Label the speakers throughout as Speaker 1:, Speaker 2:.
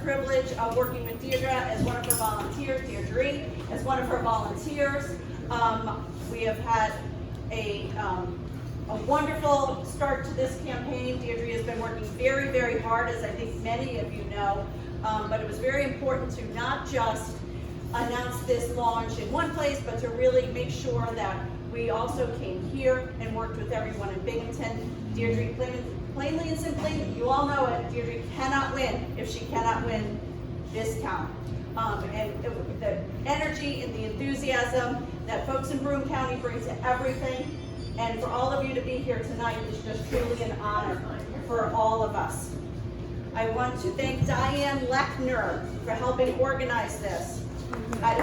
Speaker 1: privilege of working with Deirdre as one of her volunteers, Deirdre Hay as one of her volunteers. We have had a wonderful start to this campaign. Deirdre has been working very, very hard, as I think many of you know, but it was very important to not just announce this launch in one place, but to really make sure that we also came here and worked with everyone in Binghamton. Deirdre, plainly and simply, you all know it, Deirdre cannot win if she cannot win this count. And the energy and the enthusiasm that folks in Broome County bring to everything, and for all of you to be here tonight is just truly an honor for all of us. I want to thank Diane Lechner for helping organize this. I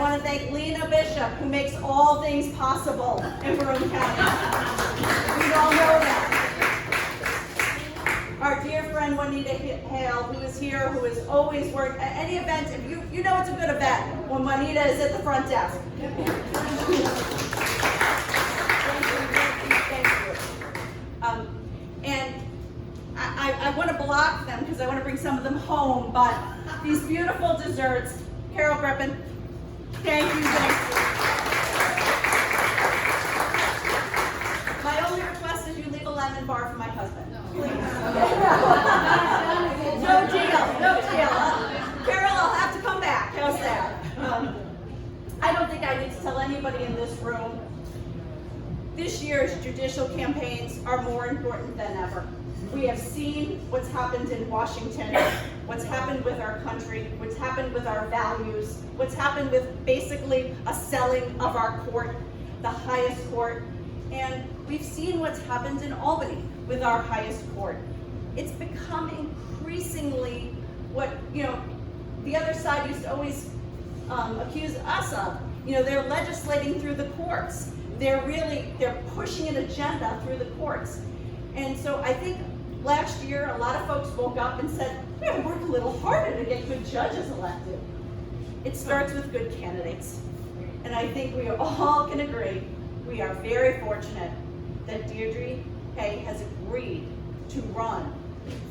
Speaker 1: want to thank Lena Bishop, who makes all things possible in Broome County. We all know that. Our dear friend Juanita Hale, who is here, who has always worked at any event. If you know it's a good event when Juanita is at the front desk. Thank you. And I want to block them because I want to bring some of them home, but these beautiful desserts, Carol Griffin, thank you. My only request is you leave a lemon bar for my husband. Please. No deal. Carol, I'll have to come back. How's that? I don't think I need to tell anybody in this room, this year's judicial campaigns are more important than ever. We have seen what's happened in Washington, what's happened with our country, what's happened with our values, what's happened with basically a selling of our court, the highest court. And we've seen what's happened in Albany with our highest court. It's become increasingly what, the other side used to always accuse us of. They're legislating through the courts. They're pushing an agenda through the courts. And so I think last year, a lot of folks woke up and said, we gotta work a little harder to get good judges elected. It starts with good candidates. And I think we all can agree, we are very fortunate that Deirdre Hay has agreed to run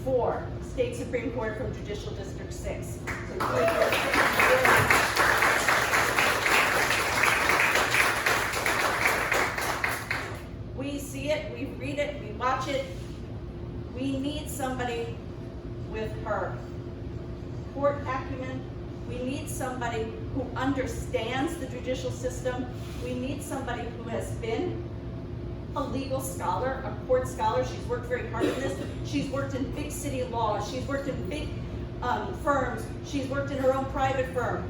Speaker 1: for State Supreme Court from Judicial District 6. We see it, we read it, we watch it. We need somebody with her court acumen. We need somebody who understands the judicial system. We need somebody who has been a legal scholar, a court scholar. She's worked very hard at this. She's worked in big city law. She's worked in big firms. She's worked in her own private firm.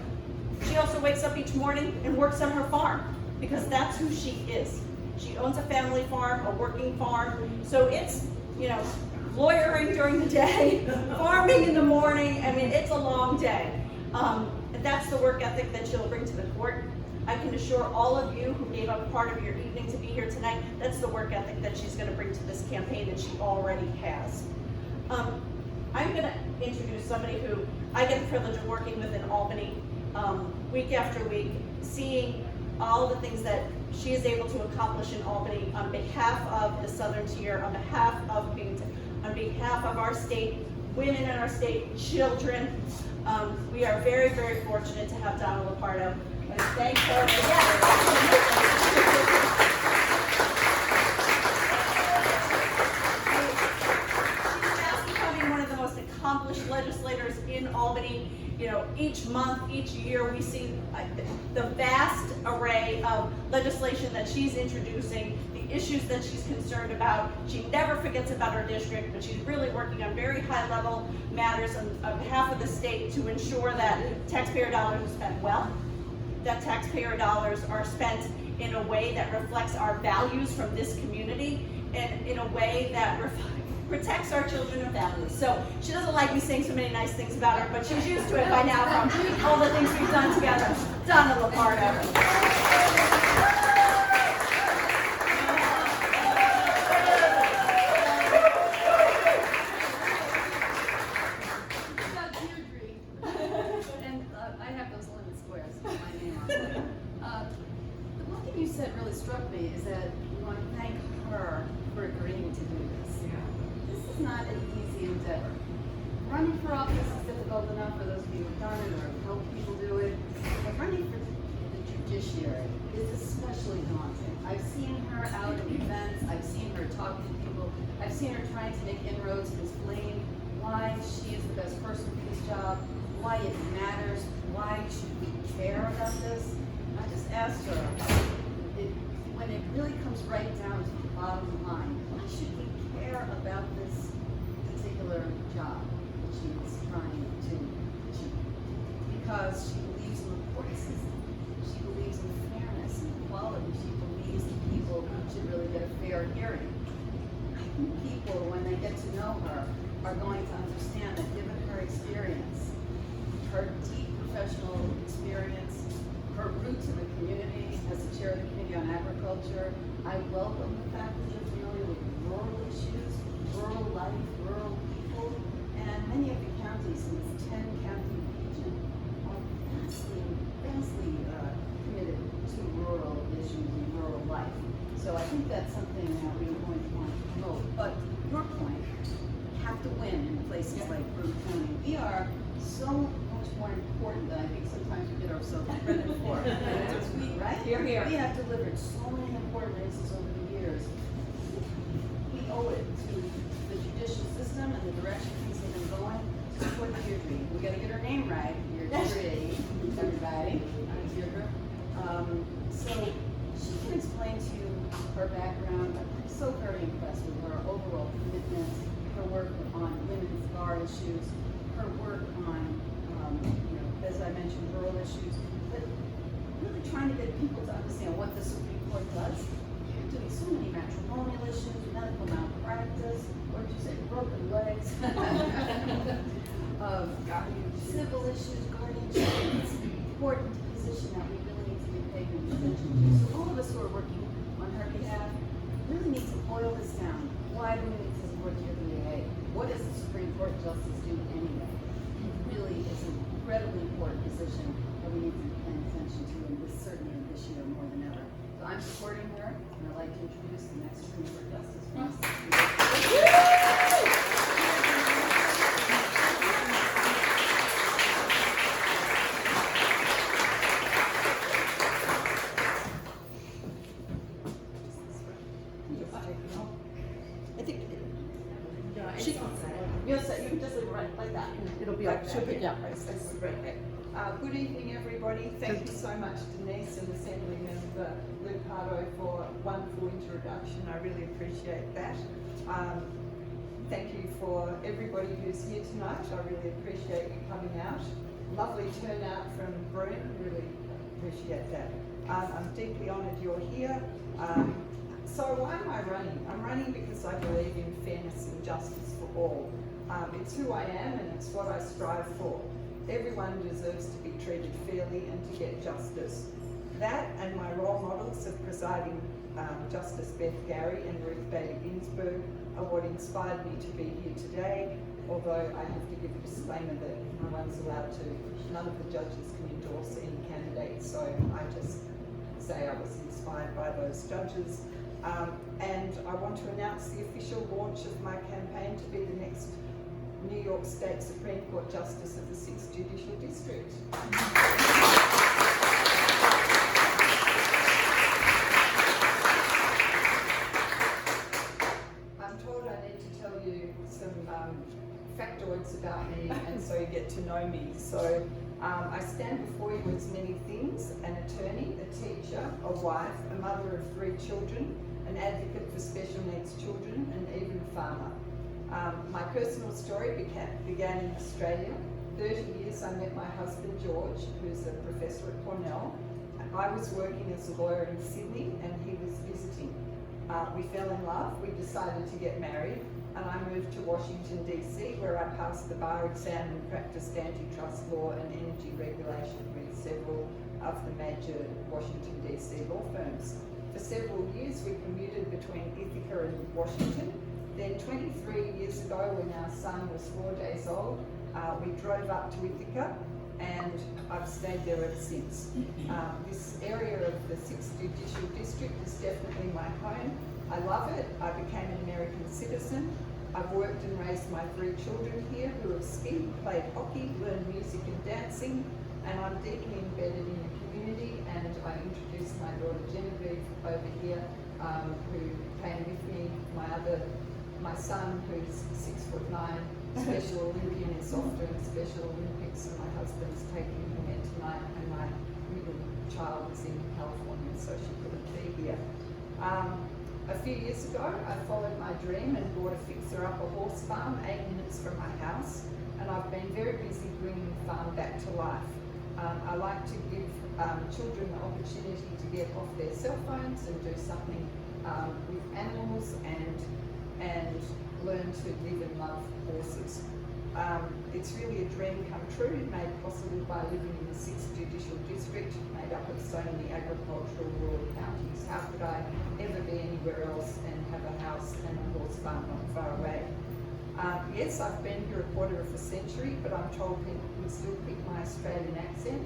Speaker 1: She also wakes up each morning and works on her farm because that's who she is. She owns a family farm, a working farm. So it's, lawyering during the day, farming in the morning. I mean, it's a long day. And that's the work ethic that she'll bring to the court. I can assure all of you who gave up part of your evening to be here tonight, that's the work ethic that she's going to bring to this campaign, and she already has. I'm going to introduce somebody who I get the privilege of working with in Albany week after week, seeing all the things that she is able to accomplish in Albany on behalf of the Southern Tier, on behalf of Binghamton, on behalf of our state, women in our state, children. We are very, very fortunate to have Donna Lopardo. And thank her. She's fast becoming one of the most accomplished legislators in Albany. Each month, each year, we see the vast array of legislation that she's introducing, the issues that she's concerned about. She never forgets about her district, but she's really working on very high-level matters on behalf of the state to ensure that taxpayer dollars are spent well, that taxpayer dollars are spent in a way that reflects our values from this community, and in a way that protects our children and families. So she doesn't like me saying so many nice things about her, but she's used to it by now from all the things we've done together. Donna Lopardo.
Speaker 2: That really struck me is that we want to thank her for agreeing to do this. This is is not an easy endeavor. Running for office is difficult enough for those of you who've done it or help people do it. But running for the judiciary is especially daunting. I've seen her out at events, I've seen her talking to people, I've seen her trying to make inroads and explain why she is the best person for this job, why it matters, why should we care about this. I just asked her, when it really comes right down to the bottom line, why should we care about this particular job that she is trying to achieve? Because she believes in the court system. She believes in fairness and equality. She believes that people should really get a fair hearing. I think people, when they get to know her, are going to understand that given her experience, her deep professional experience, her roots in the community as the chair of the Committee on Agriculture, I welcome the fact that you're familiar with rural issues, rural life, rural people, and many of the counties in this 10-county region are vastly committed to rural issues and rural life. So I think that's something that we're going to want to promote. But your point, we have to win in places like Broome County. We are so much more important than I think sometimes we get ourselves credit for. Right? We have delivered so many important races over the years. We owe it to the judicial system and the direction things have been going to support Deirdre. We got to get her name right. Deirdre Hay, everybody. Deirdre. So she can explain to you her background. I'm so very impressed with her overall commitment, her work on women's bar issues, her work on, as I mentioned, rural issues, but really trying to get people to understand what the Supreme Court does. You're doing so many matrimonial issues, medical malpractice, what did you say, broken legs, civil issues, guardianship. It's an important position that we really need to be paying attention to. So all of us who are working on her behalf really need to boil this down. Why do we need to support Deirdre Hay? What does the Supreme Court justice do anyway? It really is an incredibly important position that we need to be paying attention to, and certainly this year more than ever. So I'm supporting her, and I'd like to introduce the next Supreme Court Justice.
Speaker 1: I think you'll say, you can just leave it right like that. It'll be
Speaker 3: Okay.
Speaker 1: she'll pick it up.
Speaker 3: Okay. Good evening, everybody. Thank you so much, Denise and Assemblyman Luke Pardo, for a wonderful introduction. I really appreciate that. Thank you for everybody who's here tonight. I really appreciate you coming out. Lovely turnout from Broome. Really appreciate that. I'm deeply honoured you're here. So why am I running? I'm running because I believe in fairness and justice for all. It's who I am and it's what I strive for. Everyone deserves to be treated fairly and to get justice. That and my role models of presiding Justice Beth Gary and Ruth Bader Ginsburg are what inspired me to be here today, although I have to give a disclaimer that none of the judges can endorse any candidate, so I just say I was inspired by those judges. And I want to announce the official launch of my campaign to be the next New York State Supreme Court Justice of the 6th Judicial District. I'm told I need to tell you some factoids about me and so you get to know me. So I stand before you as many things: an attorney, a teacher, a wife, a mother of 3 children, an advocate for special needs children, and even a farmer. My personal story began in Australia. 30 years I met my husband George, who's a professor at Cornell. I was working as a lawyer in Sydney and he was visiting. We fell in love, we decided to get married, and I moved to Washington DC, where I passed the bar exam and practiced antitrust law and energy regulation with several of the major Washington DC law firms. For several years we commuted between Ithaca and Washington. Then 23 years ago, when our son was 4 days old, we drove up to Ithaca, and I've stayed there ever since. This area of the 6th Judicial District is definitely my home. I love it. I became an American citizen. I've worked and raised my 3 children here who have skied, played hockey, learned music and dancing, and I'm deeply embedded in the community. And I introduced my daughter Genevieve over here, who came with me. My son, who's 6'9", Special Olympian, is off doing Special Olympics, and my husband's taking him in tonight, and my middle child is in California, so she couldn't be here. A few years ago, I followed my dream and bought a fixer-upper horse farm 8 minutes from my house, and I've been very busy bringing the farm back to life. I like to give children the opportunity to get off their cell phones and do something with animals and learn to live and love horses. It's really a dream come true, made possible by living in the 6th Judicial District, made up of so many agricultural rural counties. How could I ever be anywhere else and have a house and a horse farm not far away? Yes, I've been here a quarter of a century, but I'm told people can still pick my Australian accent.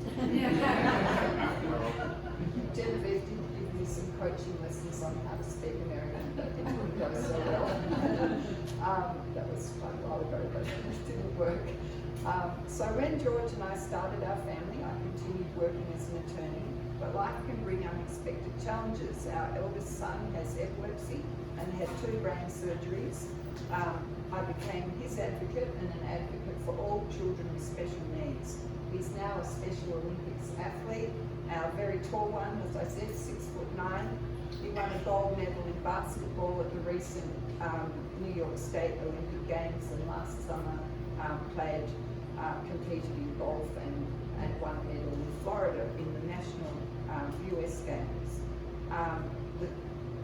Speaker 3: Genevieve didn't give me some coaching lessons on how to speak American, but it didn't go so well. That was quite a while ago, but it didn't work. So when George and I started our family, I continued working as an attorney, but life can bring unexpected challenges. Our eldest son has epilepsy and had 2 brain surgeries. I became his advocate and an advocate for all children with special needs. He's now a Special Olympics athlete, our very tall one, as I said, 6'9". He won a gold medal in basketball at the recent New York State Olympic Games, and last summer competed in golf and won a medal in Florida in the national US Games. The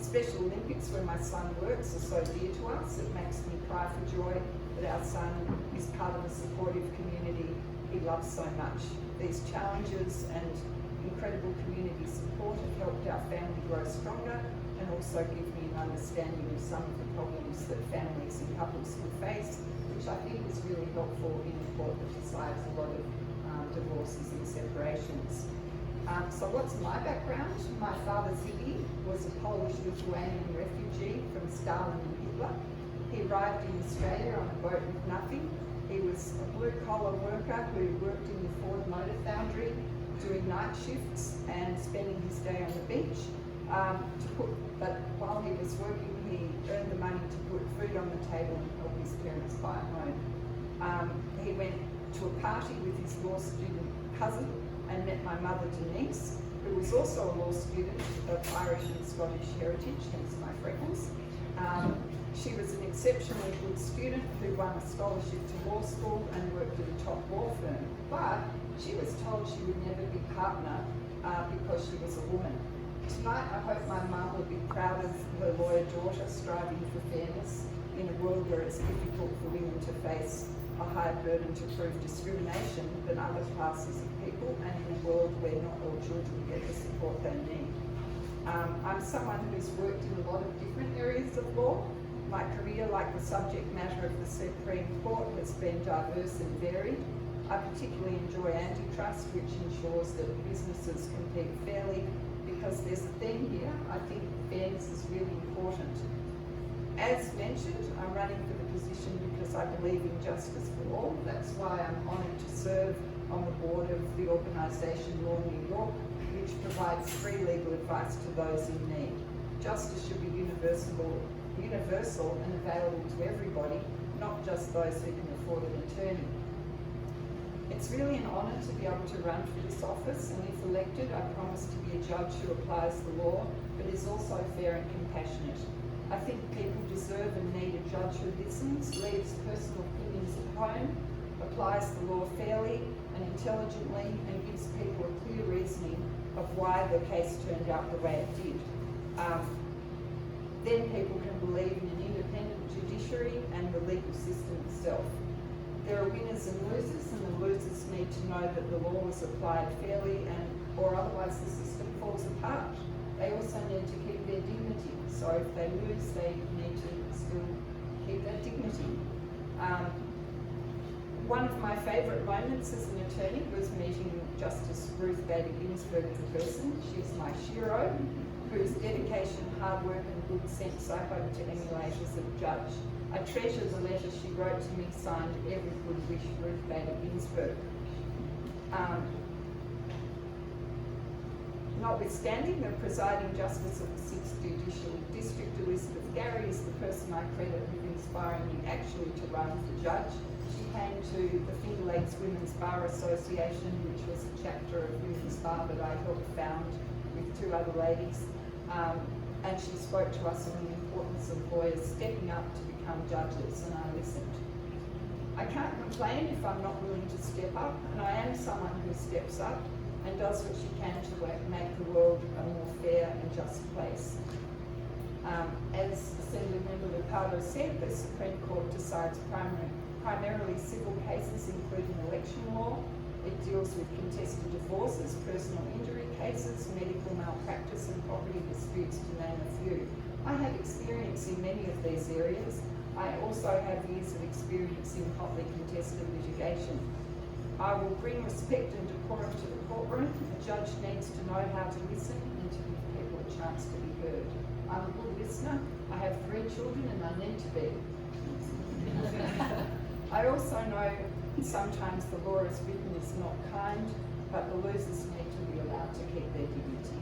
Speaker 3: Special Olympics, where my son works, are so dear to us. It makes me cry for joy that our son is part of a supportive community he loves so much. These challenges and incredible community support have helped our family grow stronger and also give me an understanding of some of the problems that families and couples can face, which I think is really helpful in a court that decides a lot of divorces and separations. So what's my background? My father Ziggy was a Polish-Lithuanian refugee from Stalin and Hitler. He arrived in Australia on a boat with nothing. He was a blue-collar worker who worked in the Ford Motor Foundry, doing night shifts and spending his day on the beach. But while he was working, he earned the money to put food on the table and help his parents buy a home. He went to a party with his law student cousin and met my mother Denise, who was also a law student of Irish and Scottish heritage, hence my freckles. She was an exceptionally good student who won a scholarship to law school and worked at a top law firm, but she was told she would never be partner because she was a woman. Tonight I hope my mum will be proud of her lawyer daughter striving for fairness in a world where it's difficult for women to face a high burden to prove discrimination than other classes of people, and in a world where not all children get the support they need. I'm someone who's worked in a lot of different areas of law. My career, like the subject matter of the Supreme Court, has been diverse and varied. I particularly enjoy antitrust, which ensures that businesses compete fairly, because there's a theme here. I think fairness is really important. As mentioned, I'm running for the position because I believe in justice for all. That's why I'm honoured to serve on the board of the organisation Law New York, which provides free legal advice to those in need. Justice should be universal and available to everybody, not just those who can afford an attorney. It's really an honour to be able to run for this office, and if elected, I promise to be a judge who applies the law, but is also fair and compassionate. I think people deserve and need a judge who listens, leaves personal opinions at home, applies the law fairly and intelligently, and gives people a clear reasoning of why the case turned out the way it did. Then people can believe in an independent judiciary and the legal system itself. There are winners and losers, and the losers need to know that the law was applied fairly, or otherwise the system falls apart. They also need to keep their dignity, so if they lose, they need to still keep that dignity. One of my favourite moments as an attorney was meeting Justice Ruth Bader Ginsburg in person. She's my shero, whose dedication, hard work and good sense I hope to emulate as a judge. I treasure the letter she wrote to me, signed "Every Good Wish, Ruth Bader Ginsburg." Notwithstanding, the presiding justice of the 6th Judicial District, Elizabeth Gary, is the person I credit with inspiring me actually to run for judge. She came to the Finger Lakes Women's Bar Association, which was a chapter of Women's Bar that I helped found with 2 other ladies, and she spoke to us on the importance of lawyers stepping up to become judges, and I listened. I can't complain if I'm not willing to step up, and I am someone who steps up and does what she can to make the world a more fair and just place. As Assemblymember Ricardo said, the Supreme Court decides primarily civil cases, including election law. It deals with contested divorces, personal injury cases, medical malpractice, and property disputes, to name a few. I have experience in many of these areas. I also have years of experience in hotly contested litigation. I will bring respect and decorum to the courtroom. A judge needs to know how to listen and to give people a chance to be heard. I'm a good listener. I have 3 children and I need to be. I also know sometimes the law as written is not kind, but the losers need to be allowed to keep their dignity.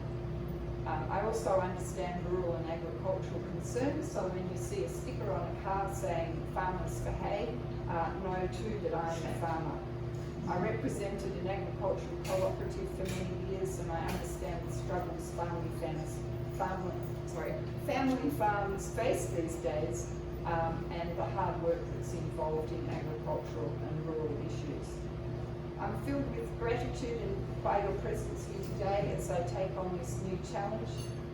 Speaker 3: I also understand rural and agricultural concerns, so when you see a sticker on a car saying "Farmers for Hay," know too that I am a farmer. I represented an agricultural cooperative for many years, and I understand the struggles family farms face these days, and the hard work that's involved in agricultural and rural issues. I'm filled with gratitude by your presence here today as I take on this new challenge.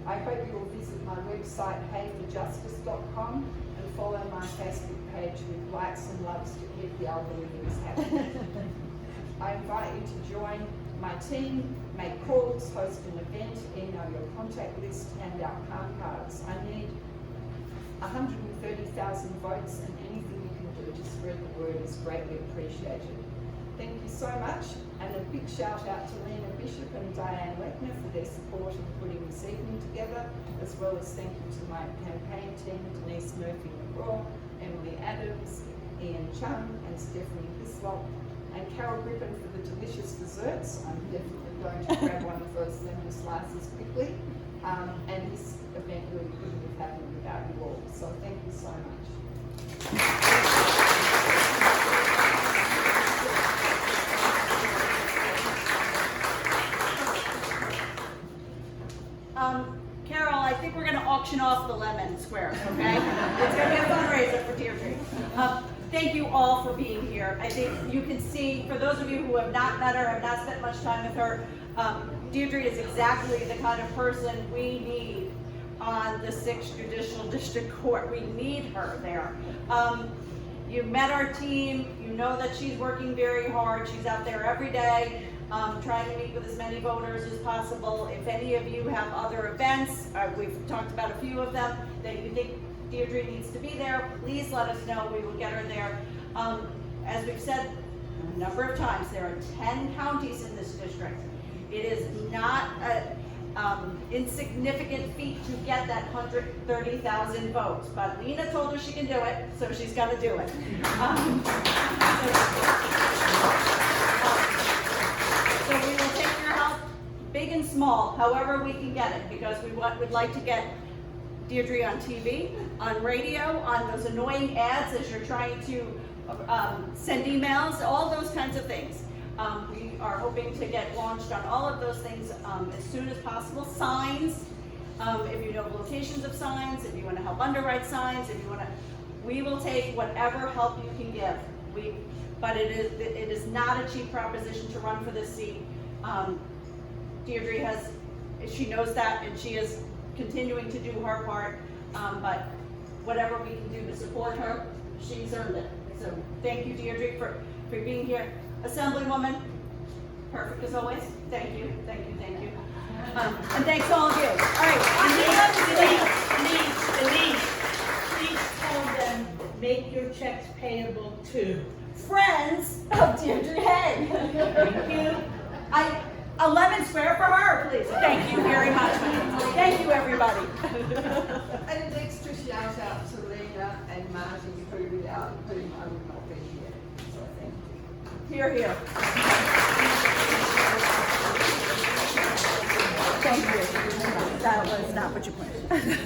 Speaker 3: I hope you will visit my website, hayforjustice.com, and follow my Facebook page with likes and loves to keep the algorithms happy. I invite you to join my team, make calls, host an event, email your contact list, hand out palm cards. I need 130,000 votes, and anything you can do to spread the word is greatly appreciated. Thank you so much, and a big shout out to Lena Bishop and Diane Lechner for their support in putting this evening together, as well as thank you to my campaign team, Denise Murphy-McGraw, Emily Adams, Ian Chung, and Stephanie Hislop, and Carol Griffin for the delicious desserts. I'm definitely going to grab one of those lemon slices quickly. And this event really couldn't have happened without you all. So thank you so much.
Speaker 1: Carol, I think we're going to auction off the lemon squares, okay? It's going to be a fundraiser for Deirdre. Thank you all for being here. I think you can see, for those of you who have not met her, have not spent much time with her, Deirdre is exactly the kind of person we need on the 6th Judicial District Court. We need her there. You've met our team. You know that she's working very hard. She's out there every day trying to meet with as many voters as possible. If any of you have other events, we've talked about a few of them, that you think Deirdre needs to be there, please let us know. We will get her there. As we've said a number of times, there are 10 counties in this district. It is not an insignificant feat to get that 130,000 votes, but Lena told her she can do it, so she's got to do it. So we will take your help, big and small, however we can get it, because we would like to get Deirdre on TV, on radio, on those annoying ads as you're trying to send emails, all those kinds of things. We are hoping to get launched on all of those things as soon as possible. Signs, if you know locations of signs, if you want to help underwrite signs, if you want to, we will take whatever help you can give. But it is not a cheap proposition to run for this seat. Deirdre she knows that, and she is continuing to do her part, but whatever we can do to support her, she's earned it. So thank you, Deirdre, for being here. Assemblywoman, perfect as always. Thank you, thank you, thank you. And thanks to all of you. All right.
Speaker 4: Denise, please tell them, make your checks payable to
Speaker 1: Friends of Deirdre Hay.
Speaker 4: Thank you.
Speaker 1: A lemon square for her, please. Thank you very much. Thank you, everybody.
Speaker 3: And an extra shout out to Lena and Martin through, without whom I would not be here. So thank you.
Speaker 1: Here, here. Thank you. That was not what you planned.